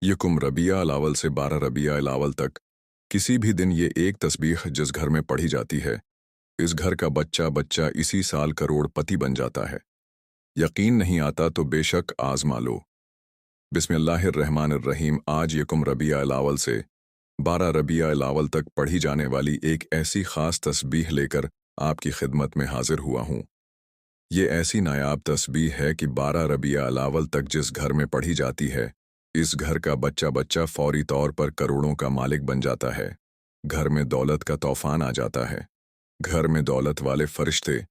यकुम रबिया अलावल से 12 रबिया अलावल तक किसी भी दिन ये एक तस्बीह जिस घर में पढ़ी जाती है, इस घर का बच्चा बच्चा इसी साल करोड़पति बन जाता है। यकीन नहीं आता तो बेशक आजमा लो। बिस्मिल्लाहिर्रहमानिर्रहीम। आज यकुम रबिया अलावल से 12 रबिया अलावल तक पढ़ी जाने वाली एक ऐसी ख़ास तस्बीह लेकर आपकी खिदमत में हाजिर हुआ हूँ। ये ऐसी नायाब तस्बीह है कि 12 रबिया अलावल तक जिस घर में पढ़ी जाती है, इस घर का बच्चा बच्चा फौरी तौर पर करोड़ों का मालिक बन जाता है। घर में दौलत का तूफान आ जाता है। घर में दौलत वाले फरिश्ते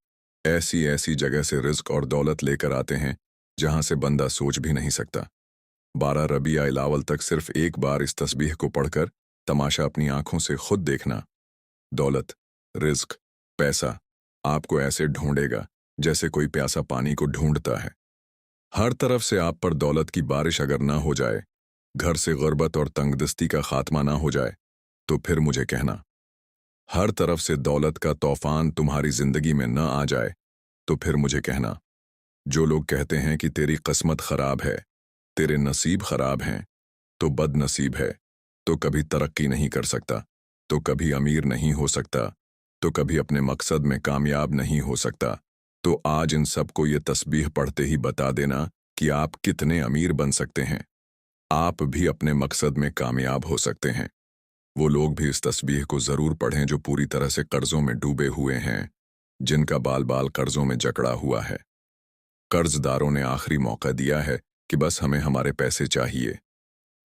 ऐसी ऐसी जगह से रिज्क और दौलत लेकर आते हैं जहां से बंदा सोच भी नहीं सकता। 12 रबिया अलावल तक सिर्फ एक बार इस तस्बीह को पढ़कर तमाशा अपनी आंखों से खुद देखना। दौलत, रिज्क, पैसा आपको ऐसे ढूंढेगा जैसे कोई प्यासा पानी को ढूंढता है। हर तरफ से आप पर दौलत की बारिश अगर ना हो जाए, घर से गुर्बत और तंगदस्ती का खात्मा ना हो जाए, तो फिर मुझे कहना। हर तरफ से दौलत का तूफान तुम्हारी जिंदगी में न आ जाए, तो फिर मुझे कहना। जो लोग कहते हैं कि तेरी किस्मत खराब है, तेरे नसीब खराब हैं, तो बदनसीब है, तो कभी तरक्की नहीं कर सकता, तो कभी अमीर नहीं हो सकता, तो कभी अपने मकसद में कामयाब नहीं हो सकता, तो आज इन सबको ये तस्बीह पढ़ते ही बता देना कि आप कितने अमीर बन सकते हैं। आप भी अपने मकसद में कामयाब हो सकते हैं। वो लोग भी इस तस्बीह को ज़रूर पढ़ें जो पूरी तरह से कर्जों में डूबे हुए हैं, जिनका बाल बाल कर्जों में जकड़ा हुआ है। कर्जदारों ने आखिरी मौका दिया है कि बस हमें हमारे पैसे चाहिए,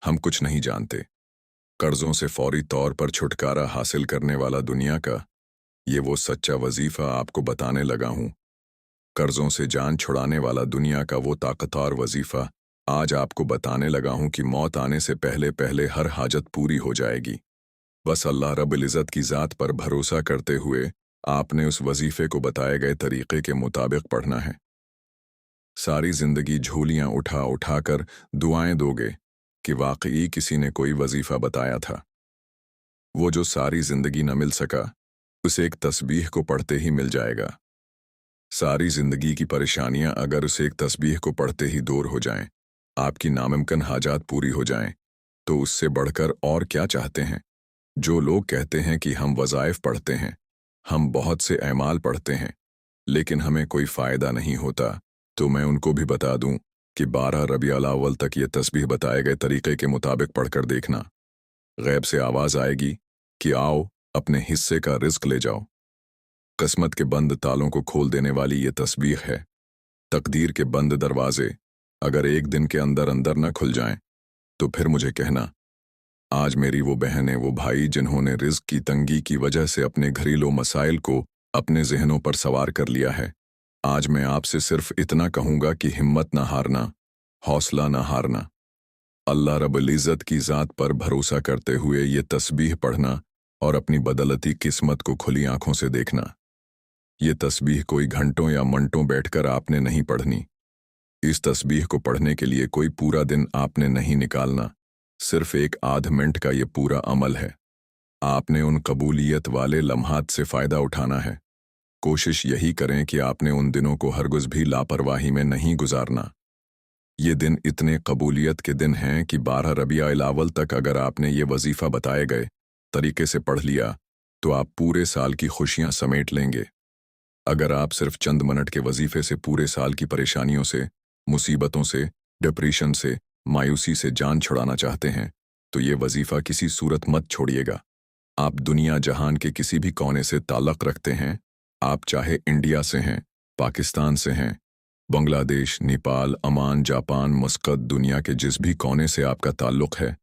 हम कुछ नहीं जानते। कर्जों से फौरी तौर पर छुटकारा हासिल करने वाला दुनिया का ये वो सच्चा वजीफा आपको बताने लगा हूं। कर्जों से जान छुड़ाने वाला दुनिया का वो ताकतवर वजीफा आज आपको बताने लगा हूं कि मौत आने से पहले पहले हर हाजत पूरी हो जाएगी। बस अल्लाह रब्बुल इज़्ज़त की ज़ात पर भरोसा करते हुए आपने उस वजीफे को बताए गए तरीके के मुताबिक पढ़ना है। सारी जिंदगी झोलियां उठा उठा कर दुआएं दोगे कि वाकई किसी ने कोई वजीफा बताया था। वो जो सारी जिंदगी न मिल सका, उसे एक तस्बीह को पढ़ते ही मिल जाएगा। सारी जिंदगी की परेशानियां अगर उसे एक तस्बीह को पढ़ते ही दूर हो जाएं, आपकी नामुमकिन हाजात पूरी हो जाएं, तो उससे बढ़कर और क्या चाहते हैं। जो लोग कहते हैं कि हम वज़ाइफ पढ़ते हैं, हम बहुत से अमाल पढ़ते हैं, लेकिन हमें कोई फ़ायदा नहीं होता, तो मैं उनको भी बता दूं कि 12 रबिउल अव्वल तक ये तस्बीह बताए गए तरीके के मुताबिक पढ़कर देखना। गैब से आवाज़ आएगी कि आओ अपने हिस्से का रिज्क ले जाओ। किस्मत के बंद तालों को खोल देने वाली ये तस्बीह है। तकदीर के बंद दरवाजे अगर एक दिन के अंदर अंदर न खुल जाएं, तो फिर मुझे कहना। आज मेरी वो बहनें, वो भाई जिन्होंने रिज्क की तंगी की वजह से अपने घरेलू मसाइल को अपने जहनों पर सवार कर लिया है, आज मैं आपसे सिर्फ इतना कहूँगा कि हिम्मत न हारना, हौसला न हारना। अल्लाह रब्बुल इज़्ज़त की ज़ात पर भरोसा करते हुए ये तस्बीह पढ़ना और अपनी बदलती किस्मत को खुली आंखों से देखना। ये तस्बीह कोई घंटों या मिनटों बैठकर आपने नहीं पढ़नी। इस तस्बीह को पढ़ने के लिए कोई पूरा दिन आपने नहीं निकालना। सिर्फ एक आध मिनट का ये पूरा अमल है। आपने उन कबूलियत वाले लम्हात से फ़ायदा उठाना है। कोशिश यही करें कि आपने उन दिनों को हरगिज़ भी लापरवाही में नहीं गुजारना। ये दिन इतने कबूलियत के दिन हैं कि 12 रबिउल अव्वल तक अगर आपने ये वजीफ़ा बताए गए तरीके से पढ़ लिया, तो आप पूरे साल की खुशियां समेट लेंगे। अगर आप सिर्फ चंद मिनट के वजीफे से पूरे साल की परेशानियों से, मुसीबतों से, डिप्रेशन से, मायूसी से जान छुड़ाना चाहते हैं, तो ये वजीफा किसी सूरत मत छोड़िएगा। आप दुनिया जहान के किसी भी कोने से ताल्लुक़ रखते हैं, आप चाहे इंडिया से हैं, पाकिस्तान से हैं, बांग्लादेश, नेपाल, अमान, जापान, मस्कत, दुनिया के जिस भी कोने से आपका ताल्लुक़ है,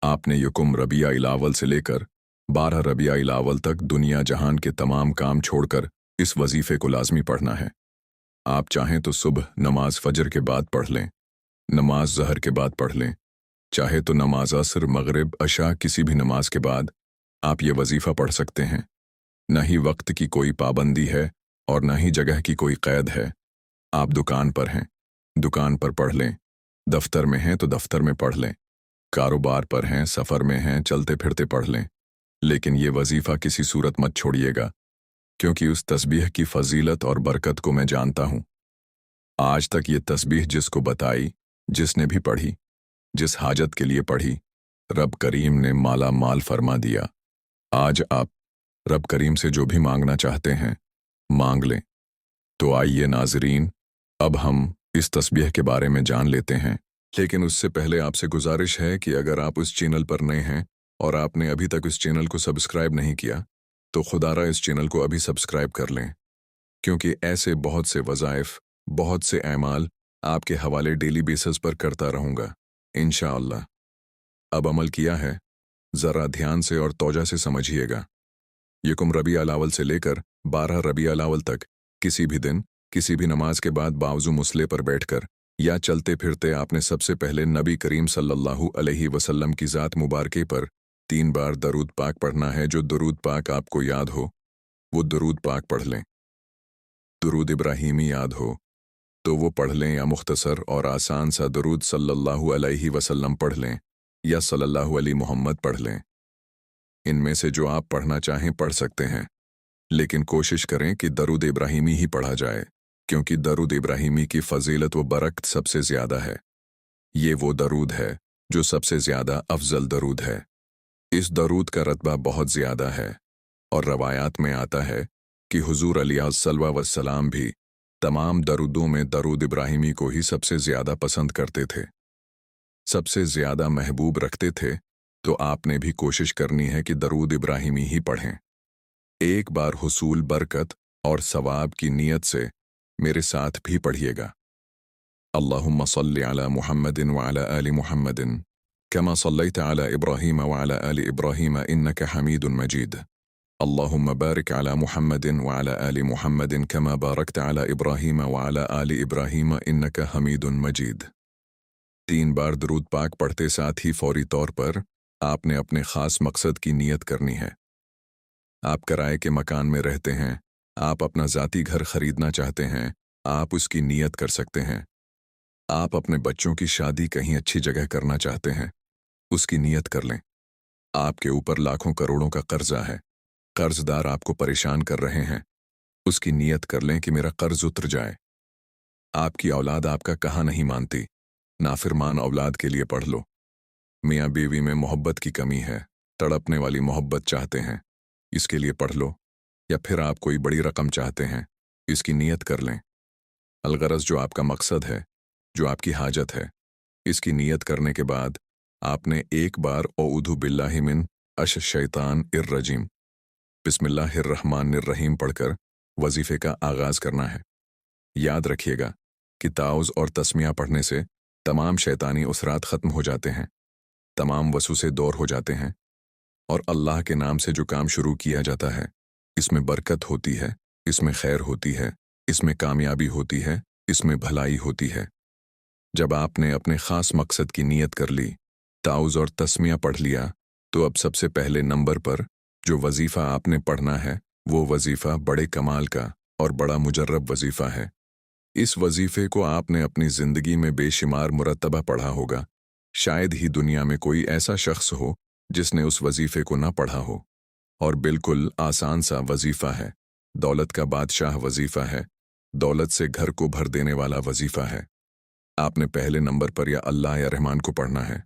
आपने यकुम रबिउल अव्वल से लेकर 12 रबिउल अव्वल तक दुनिया जहान के तमाम काम छोड़कर इस वजीफे को लाजमी पढ़ना है। आप चाहें तो सुबह नमाज फजर के बाद पढ़ लें, नमाज ज़हर के बाद पढ़ लें, चाहे तो नमाज असर, मगरिब, अशा किसी भी नमाज के बाद आप ये वजीफ़ा पढ़ सकते हैं। न ही वक्त की कोई पाबंदी है और न ही जगह की कोई क़ैद है। आप दुकान पर हैं, दुकान पर पढ़ लें, दफ्तर में हैं तो दफ्तर में पढ़ लें, कारोबार पर हैं, सफ़र में हैं, चलते फिरते पढ़ लें, लेकिन ये वजीफ़ा किसी सूरत मत छोड़िएगा, क्योंकि उस तस्बीह की फजीलत और बरकत को मैं जानता हूँ। आज तक ये तस्बीह जिसको बताई, जिसने भी पढ़ी, जिस हाजत के लिए पढ़ी, रब करीम ने माला माल फरमा दिया। आज आप रब करीम से जो भी मांगना चाहते हैं, मांग लें। तो आइए नाज़रीन, अब हम इस तस्बीह के बारे में जान लेते हैं। लेकिन उससे पहले आपसे गुजारिश है कि अगर आप उस चैनल पर नए हैं और आपने अभी तक इस चैनल को सब्सक्राइब नहीं किया, तो खुदारा इस चैनल को अभी सब्सक्राइब कर लें, क्योंकि ऐसे बहुत से वज़ाइफ, बहुत से ऐमाल आपके हवाले डेली बेसिस पर करता रहूँगा, इंशाअल्लाह। अब अमल किया है, ज़रा ध्यान से और तौजा से समझिएगा। यकुम रबीउल अव्वल से लेकर 12 रबीउल अव्वल तक किसी भी दिन, किसी भी नमाज के बाद बावजू मुसल्ले पर बैठकर या चलते फिरते आपने सबसे पहले नबी करीम सल्लल्लाहु अलैहि वसल्लम की ज़ात मुबारके पर 3 बार दरूद पाक पढ़ना है। जो दरूद पाक आपको याद हो, वो दरूद पाक पढ़ लें। दरूद इब्राहीमी याद हो तो वो पढ़ लें, या मुख्तसर और आसान सा दरूद सल्लल्लाहु अलैहि वसल्लम पढ़ लें, या सल्लल्लाहु अलैहि मोहम्मद पढ़ लें। इनमें से जो आप पढ़ना चाहें पढ़ सकते हैं, लेकिन कोशिश करें कि दरूद इब्राहीमी ही पढ़ा जाए, क्योंकि दरूद इब्राहीमी की फजीलत व बरकत सबसे ज़्यादा है। ये वो दरूद है जो सबसे ज़्यादा अफजल दरूद है। इस दरूद का रतबा बहुत ज़्यादा है, और रवायात में आता है कि हुजूर अलैहिस्सलाम भी तमाम दरूदों में दरूद इब्राहीमी को ही सबसे ज़्यादा पसंद करते थे, सबसे ज़्यादा महबूब रखते थे। तो आपने भी कोशिश करनी है कि दरूद इब्राहीमी ही पढ़ें। एक बार हुसूल बरकत और सवाब की नीयत से मेरे साथ भी पढ़िएगा। अल्लाहुम्मा सल्लि अला मुहम्मदिन व अला आलि मुहम्मदिन कमा सल्लैत अला इब्राहीम व अला आलि इब्राहीम इन्नका हमीदुन मजीद। अल्लाहुम्मा बारिक अला मुहम्मदिन व अला आलि मुहम्मदिन कमा बारकत अला इब्राहीम व अला आलि इब्राहीम इन्नका हमीदुन मजीद। 3 बार दरूद पाक पढ़ते साथ ही फौरी तौर पर आपने अपने ख़ास मकसद की नीयत करनी है। आप किराए के मकान में रहते हैं, आप अपना ज़ाती घर खरीदना चाहते हैं, आप उसकी नीयत कर सकते हैं। आप अपने बच्चों की शादी कहीं अच्छी जगह करना चाहते हैं, उसकी नीयत कर लें। आपके ऊपर लाखों करोड़ों का कर्जा है, कर्जदार आपको परेशान कर रहे हैं, उसकी नीयत कर लें कि मेरा कर्ज उतर जाए। आपकी औलाद आपका कहा नहीं मानती, नाफिरमान औलाद के लिए पढ़ लो। मियाँ बीवी में मोहब्बत की कमी है, तड़पने वाली मोहब्बत चाहते हैं, इसके लिए पढ़ लो। या फिर आप कोई बड़ी रकम चाहते हैं, इसकी नीयत कर लें। अलगरज जो आपका मकसद है, जो आपकी हाजत है, इसकी नीयत करने के बाद आपने एक बार औऊदु बिल्लाहि मिन अश शैतान इर रजीम बिस्मिल्लाहिर्रहमानिर्रहीम पढ़कर वजीफे का आगाज़ करना है। याद रखिएगा कि ताउज़ और तस्मिया पढ़ने से तमाम शैतानी उसरात ख़त्म हो जाते हैं, तमाम वसूसे दूर हो जाते हैं, और अल्लाह के नाम से जो काम शुरू किया जाता है, इसमें बरकत होती है, इसमें खैर होती है, इसमें कामयाबी होती है, इसमें भलाई होती है। जब आपने अपने ख़ास मकसद की नीयत कर ली, ताउज़ और तस्मिया पढ़ लिया, तो अब सबसे पहले नंबर पर जो वजीफ़ा आपने पढ़ना है, वो वजीफ़ा बड़े कमाल का और बड़ा मुजर्रब वजीफ़ा है। इस वजीफ़े को आपने अपनी ज़िंदगी में बेशुमार मुरतबा पढ़ा होगा। शायद ही दुनिया में कोई ऐसा शख्स हो जिसने उस वजीफ़े को ना पढ़ा हो। और बिल्कुल आसान सा वजीफ़ा है, दौलत का बादशाह वजीफ़ा है, दौलत से घर को भर देने वाला वजीफ़ा है। आपने पहले नंबर पर या अल्लाह या रहमान को पढ़ना है।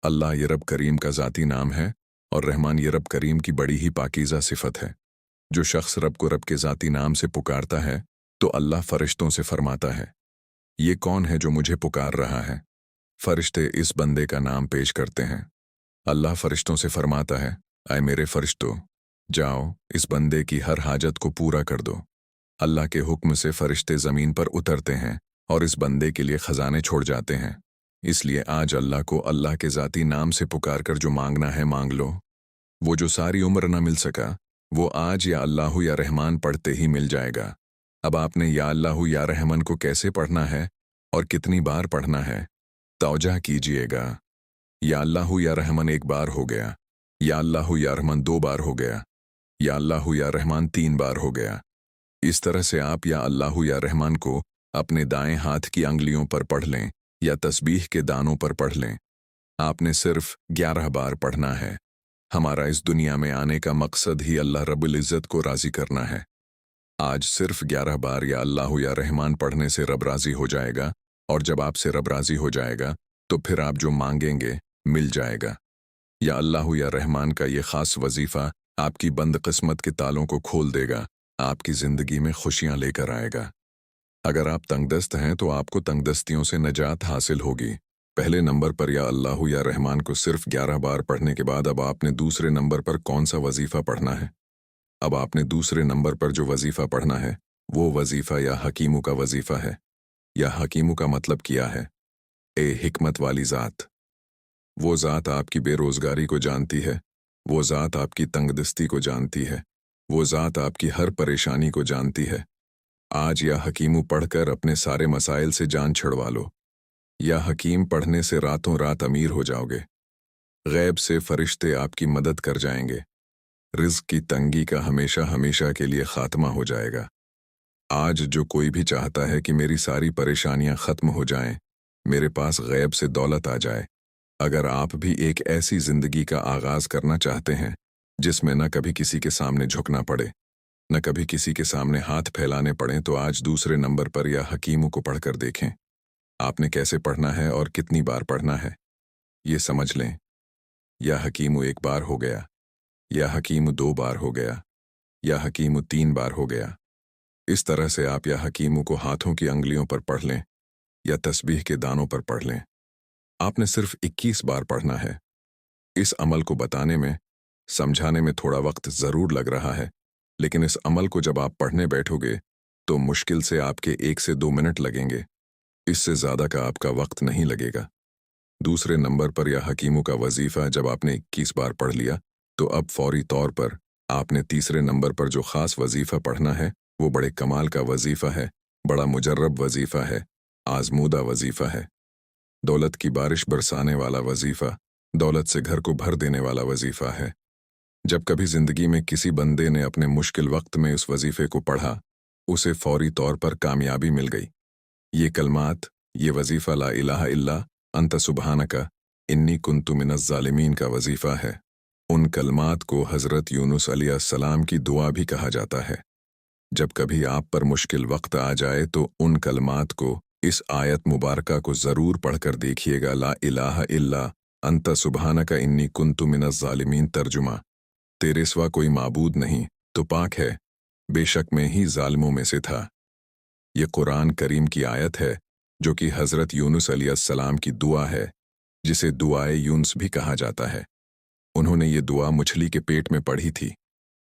अल्लाह ये रब करीम का ज़ाती नाम है, और रहमान ये रब करीम की बड़ी ही पाकीज़ा सिफत है। जो शख्स रब को रब के ज़ाती नाम से पुकारता है, तो अल्लाह फ़रिश्तों से फरमाता है, ये कौन है जो मुझे पुकार रहा है? फ़रिश्ते इस बंदे का नाम पेश करते हैं। अल्लाह फ़रिश्तों से फरमाता है, आए मेरे फ़रिश्तों, जाओ इस बंदे की हर हाजत को पूरा कर दो। अल्लाह के हुक्म से फ़रिश्ते ज़मीन पर उतरते हैं और इस बंदे के लिए ख़जाने छोड़ जाते हैं। इसलिए आज अल्लाह को अल्लाह के ज़ाती नाम से पुकार कर जो मांगना है मांग लो। वो जो सारी उम्र न मिल सका, वो आज या अल्लाहु या रहमान पढ़ते ही मिल जाएगा। अब आपने या अल्लाहु या रहमान को कैसे पढ़ना है और कितनी बार पढ़ना है, तौजा कीजिएगा। या अल्लाहु या रहमान 1 बार हो गया, या अल्लाहु या रहमान 2 बार हो गया, या अल्लाहु या रहमान 3 बार हो गया। इस तरह से आप या अल्लाहु या रहमान को अपने दाएं हाथ की अंगुलियों पर पढ़ लें या तस्बीह के दानों पर पढ़ लें। आपने सिर्फ 11 बार पढ़ना है। हमारा इस दुनिया में आने का मकसद ही अल्लाह रब्बुल इज़्ज़त को राज़ी करना है। आज सिर्फ 11 बार या अल्लाहु या रहमान पढ़ने से रब राज़ी हो जाएगा, और जब आपसे रब राज़ी हो जाएगा तो फिर आप जो मांगेंगे मिल जाएगा। या अल्लाह या रहमान का ये खास वजीफा आपकी बंद किस्मत के तालों को खोल देगा, आपकी जिंदगी में खुशियां लेकर आएगा। अगर आप तंगदस्त हैं तो आपको तंगदस्तियों से निजात हासिल होगी। पहले नंबर पर या अल्लाह या रहमान को सिर्फ 11 बार पढ़ने के बाद अब आपने दूसरे नंबर पर कौन सा वजीफा पढ़ना है? अब आपने दूसरे नंबर पर जो वजीफा पढ़ना है वो वजीफा या हकीमू का वजीफा है। या हकीमू का मतलब क्या है? ए हिकमत वाली ज़ात। वो ज़ात आपकी बेरोज़गारी को जानती है, वो ज़ात आपकी तंगदस्ती को जानती है, वो ज़ात आपकी हर परेशानी को जानती है। आज या हकीमू पढ़कर अपने सारे मसाइल से जान छुड़वा लो। या हकीम पढ़ने से रातों रात अमीर हो जाओगे। गैब से फरिश्ते आपकी मदद कर जाएंगे। रिज़्क़ की तंगी का हमेशा हमेशा के लिए खात्मा हो जाएगा। आज जो कोई भी चाहता है कि मेरी सारी परेशानियां ख़त्म हो जाएं, मेरे पास गैब से दौलत आ जाए। अगर आप भी एक ऐसी ज़िंदगी का आगाज़ करना चाहते हैं जिसमें न कभी किसी के सामने झुकना पड़े, न कभी किसी के सामने हाथ फैलाने पड़ें, तो आज दूसरे नंबर पर या हकीमों को पढ़कर देखें। आपने कैसे पढ़ना है और कितनी बार पढ़ना है ये समझ लें। या हकीमु 1 बार हो गया, या हकीमु 2 बार हो गया, या हकीमु 3 बार हो गया। इस तरह से आप या हकीमु को हाथों की अंगुलियों पर पढ़ लें या तस्बीह के दानों पर पढ़ लें। आपने सिर्फ 21 बार पढ़ना है। इस अमल को बताने में, समझाने में थोड़ा वक्त ज़रूर लग रहा है, लेकिन इस अमल को जब आप पढ़ने बैठोगे तो मुश्किल से आपके 1 से 2 मिनट लगेंगे। इससे ज़्यादा का आपका वक्त नहीं लगेगा। दूसरे नंबर पर या हकीमों का वजीफ़ा जब आपने 21 बार पढ़ लिया तो अब फौरी तौर पर आपने तीसरे नंबर पर जो ख़ास वजीफ़ा पढ़ना है वो बड़े कमाल का वजीफ़ा है, बड़ा मुजर्रब वजीफ़ा है, आज़मूदा वजीफ़ा है। दौलत की बारिश बरसाने वाला वजीफ़ा, दौलत से घर को भर देने वाला वजीफ़ा है। जब कभी ज़िंदगी में किसी बंदे ने अपने मुश्किल वक्त में उस वजीफ़े को पढ़ा, उसे फौरी तौर पर कामयाबी मिल गई। ये कलमात, ये वजीफ़ा ला इलाहा इल्ला अंत सुबहानका इन्नी कुन्तु मिनज़ ज़ालिमीन का वजीफ़ा है। उन कलमात को हज़रत यूनुस अलैहिस्सलाम की दुआ भी कहा जाता है। जब कभी आप पर मुश्किल वक्त आ जाए तो उन कलमात को, इस आयत मुबारका को ज़रूर पढ़कर देखिएगा। ला इलाहा इल्ला अंत सुबहानका इन्नी कुन्तु मिनज़ ज़ालिमीन। तर्जुमा, तेरे सिवा कोई माबूद नहीं तो पाक है, बेशक मैं ही ज़ालिमों में से था। ये कुरान करीम की आयत है जो कि हज़रत यूनुस अलैहिस्सलाम की दुआ है, जिसे दुआए यूनुस भी कहा जाता है। उन्होंने ये दुआ मछली के पेट में पढ़ी थी।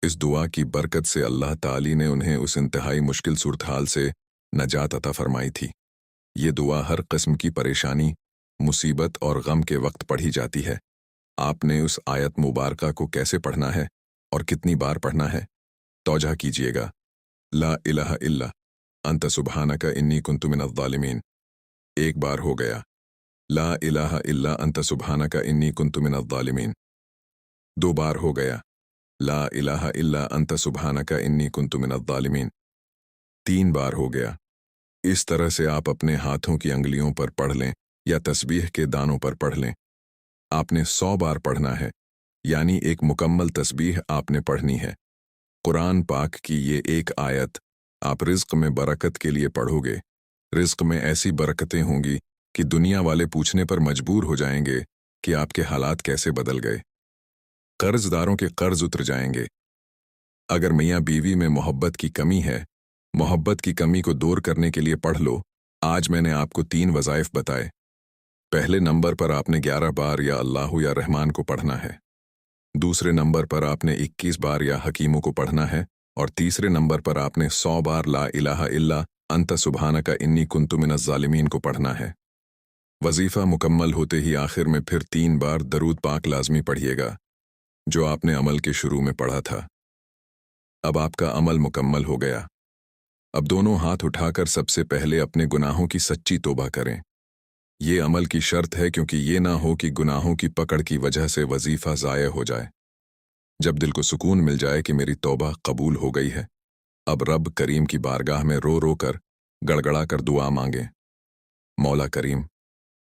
इस दुआ की बरकत से अल्लाह ताली ने उन्हें उस इंतहाई मुश्किल सूरत-हाल से नजात अता फरमाई थी। ये दुआ हर किस्म की परेशानी, मुसीबत और गम के वक्त पढ़ी जाती है। आपने उस आयत मुबारका को कैसे पढ़ना है और कितनी बार पढ़ना है, तौजह कीजिएगा। ला इलाहा इल्ला अंत सुबहानका इन्नी कुन्तु मिनज़ ज़ालिमीन 1 बार हो गया। ला इलाहा इल्ला अंत सुबहानका इन्नी कुन्तु मिनज़ ज़ालिमीन 2 बार हो गया। ला इलाहा इल्ला अंत सुबहानका इन्नी कुन्तु मिनज़ ज़ालिमीन 3 बार हो गया। इस तरह से आप अपने हाथों की अंगुलियों पर पढ़ लें या तस्बीह के दानों पर पढ़ लें। आपने 100 बार पढ़ना है, यानी एक मुकम्मल तस्बीह आपने पढ़नी है। कुरान पाक की ये एक आयत आप रिज़्क़ में बरकत के लिए पढ़ोगे। रिज़्क़ में ऐसी बरकतें होंगी कि दुनिया वाले पूछने पर मजबूर हो जाएंगे कि आपके हालात कैसे बदल गए। कर्जदारों के कर्ज उतर जाएंगे। अगर मियाँ बीवी में मोहब्बत की कमी है, मोहब्बत की कमी को दूर करने के लिए पढ़ लो। आज मैंने आपको 3 वज़ाइफ बताए। पहले नंबर पर आपने 11 बार या अल्लाह या रहमान को पढ़ना है। दूसरे नंबर पर आपने 21 बार या हकीमों को पढ़ना है और तीसरे नंबर पर आपने 100 बार ला इलाहा इल्ला अंत सुबहानका इन्नी कुन्तु मिनज़ ज़ालिमीन को पढ़ना है। वजीफ़ा मुकम्मल होते ही आखिर में फिर 3 बार दरूद पाक लाज़मी पढ़िएगा, जो आपने अमल के शुरू में पढ़ा था। अब आपका अमल मुकम्मल हो गया। अब दोनों हाथ उठाकर सबसे पहले अपने गुनाहों की सच्ची तौबा करें। ये अमल की शर्त है, क्योंकि ये ना हो कि गुनाहों की पकड़ की वजह से वजीफ़ा ज़ाया हो जाए। जब दिल को सुकून मिल जाए कि मेरी तौबा कबूल हो गई है, अब रब करीम की बारगाह में रो रो कर, गड़गड़ा कर दुआ मांगे। मौला करीम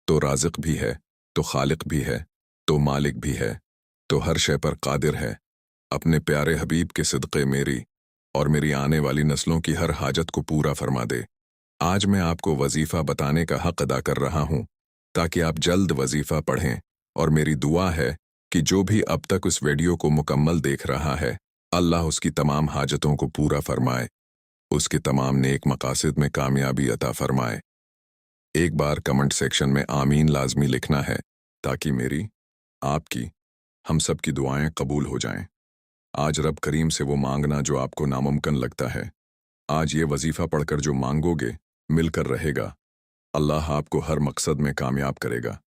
तो राज़िक भी है, तो खालिक भी है, तो मालिक भी है, तो हर शय पर कादिर है। अपने प्यारे हबीब के सिदक़े मेरी और मेरी आने वाली नस्लों की हर हाजत को पूरा फरमा दे। आज मैं आपको वजीफ़ा बताने का हक़ अदा कर रहा हूँ। ताकि आप जल्द वजीफ़ा पढ़ें। और मेरी दुआ है कि जो भी अब तक उस वीडियो को मुकम्मल देख रहा है, अल्लाह उसकी तमाम हाजतों को पूरा फरमाए, उसके तमाम नेक मकासद में कामयाबी अता फरमाए। एक बार कमेंट सेक्शन में आमीन लाजमी लिखना है, ताकि मेरी, आपकी, हम सब की दुआएं कबूल हो जाएं। आज रब करीम से वो मांगना जो आपको नामुमकिन लगता है। आज ये वजीफ़ा पढ़कर जो मांगोगे, मिलकर रहेगा। अल्लाह आपको हर मकसद में कामयाब करेगा,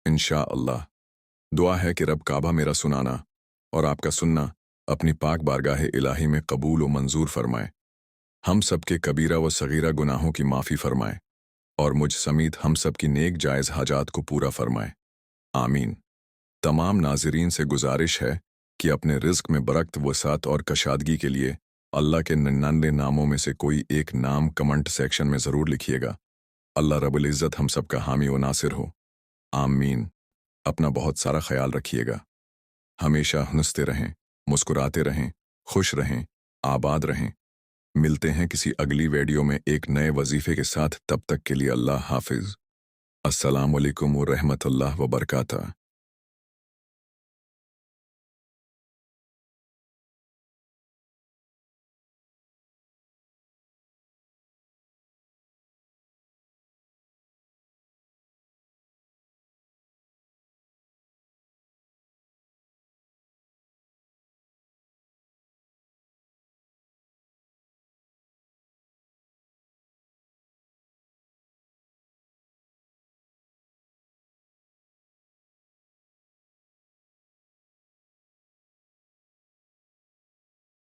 इंशाअल्लाह। दुआ है कि रब काबा मेरा सुनाना और आपका सुनना अपनी पाक बारगाह इलाही में कबूल व मंजूर फरमाए। हम सब के कबीरा व सगीरा गुनाहों की माफ़ी फरमाए और मुझ समीत हम सब की नेक जायज़ हाजात को पूरा फरमाए, आमीन। तमाम नाज़रीन से गुजारिश है कि अपने रिज़्क में बरकत, वसात और कशादगी के लिए अल्लाह के 99 नामों में से कोई एक नाम कमेंट सेक्शन में ज़रूर लिखिएगा। अल्लाह रब्बुल इज़्ज़त हम सब का हामी व नासिर हो, आमीन। अपना बहुत सारा ख्याल रखिएगा। हमेशा हंसते रहें, मुस्कुराते रहें, खुश रहें, आबाद रहें। मिलते हैं किसी अगली वीडियो में एक नए वजीफे के साथ। तब तक के लिए अल्लाह हाफिज़। अस्सलाम वालेकुम व रहमतुल्लाह व बरकातहू।